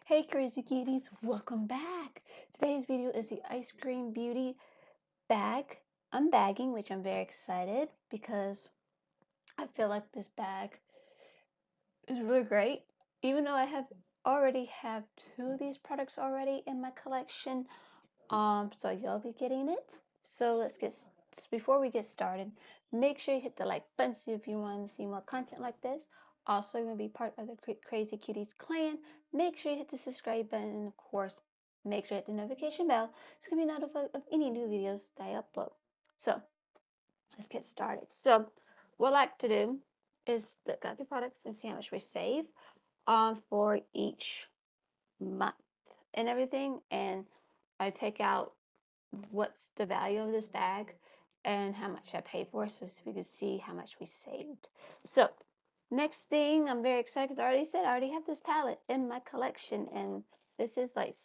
Hey crazy cuties, welcome back. Today's video is the Ice Cream Beauty Bag unbagging, which I'm very excited because I feel like this bag is really great. Even though I already have two of these products already in my collection, so you'll be getting it. So before we get started, make sure you hit the like button if you want to see more content like this. Also, you want to be part of the Crazy Cuties clan. Make sure you hit the subscribe button, and of course, make sure you hit the notification bell so you can be notified of any new videos that I upload. So, let's get started. So, what I like to do is look at the products and see how much we save for each month and everything. And I take out what's the value of this bag and how much I paid for it so we can see how much we saved. So next thing, I'm very excited because I already have this palette in my collection, and this is like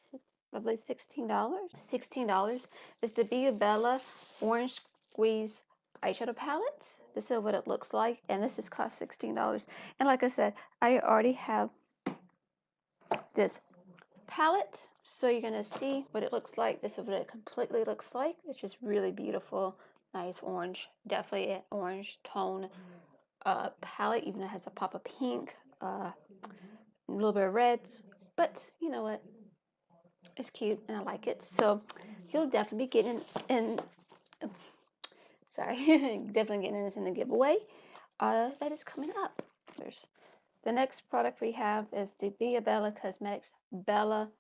I believe $16. $16. It's the Be Bella Orange Squeeze eyeshadow palette. This is what it looks like, and this is cost $16. And like I said, I already have this palette, so you're gonna see what it looks like. This is what it completely looks like. It's just really beautiful, nice orange, definitely an orange tone palette, even though it has a pop of pink, a little bit of reds, but you know what, it's cute and I like it. So you'll definitely be getting in sorry definitely getting this in the giveaway that is coming up. The next product we have is the Be Bella Cosmetics Bella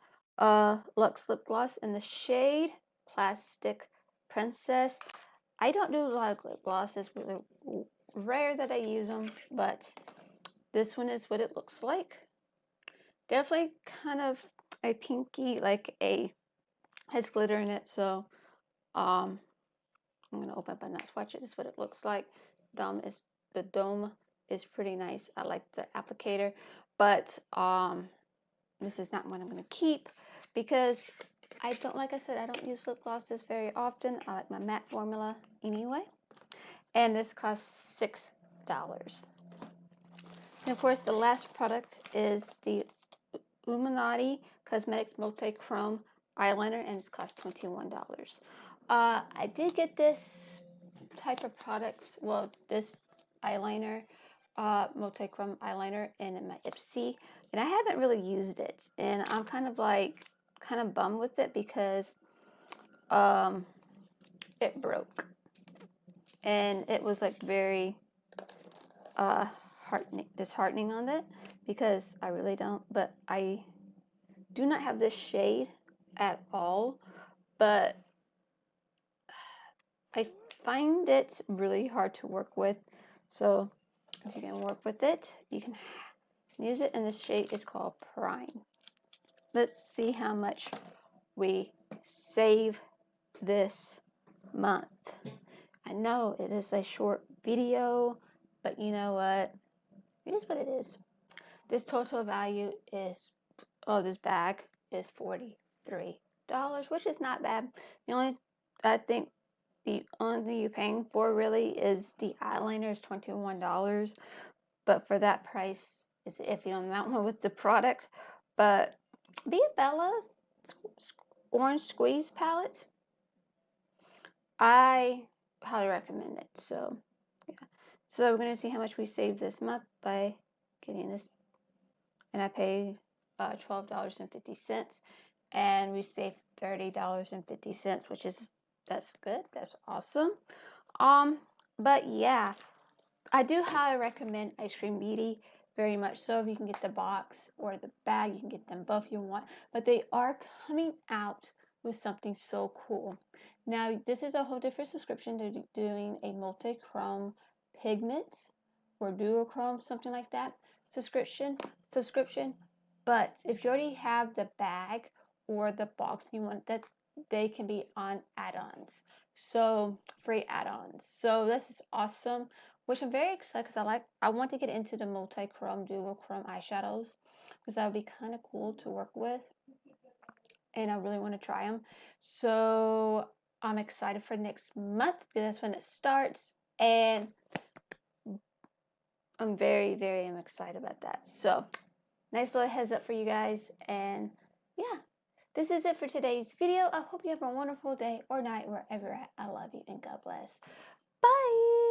Luxe Lip Gloss in the shade Plastic Princess. I don't do a lot of lip glosses. Really rare that I use them, but this one is what it looks like. Definitely kind of a pinky, has glitter in it. So I'm gonna open up and not swatch it. This is what it looks like. The dome is pretty nice. I like the applicator, but this is not what I'm going to keep because like I said, I don't use lip glosses very often. I like my matte formula anyway. And this costs $6. And of course, the last product is the Illuminati Cosmetics Multi-Chrome Eyeliner, and it's cost $21. I did get this type of products, well, this eyeliner, multi-chrome eyeliner in my Ipsy, and I haven't really used it, and I'm kind of bummed with it because it broke, and it was like very disheartening on it because I really don't, but I do not have this shade at all, but I find it really hard to work with. So if you can work with it, you can use it, and this shade is called Prime. Let's see how much we save this month. I know it is a short video, but you know what? It is what it is. This total value is, this bag is $43, which is not bad. I think the only thing you're paying for really is the eyeliner is $21, but for that price, it's iffy on that one with the product. But Be Bella's Orange Squeeze palette, I highly recommend it. So yeah, so we're gonna see how much we saved this month by getting this, and I paid $12.50, and we saved $30.50, which is that's good. That's awesome. But yeah, I do highly recommend Ice Cream Beauty very much. So if you can get the box or the bag, you can get them both if you want. But they are coming out with something so cool. Now, this is a whole different subscription. They're doing a multi-chrome pigment or duochrome, something like that, subscription. But if you already have the bag or the box, you want that, they can be on add-ons. So free add-ons. So this is awesome, which I'm very excited because I want to get into the multi-chrome, duochrome eyeshadows because that would be kind of cool to work with, and I really want to try them. So I'm excited for next month because that's when it starts, and I'm very, very excited about that. So nice little heads up for you guys. And yeah, this is it for today's video. I hope you have a wonderful day or night wherever you're at. I love you and God bless. Bye.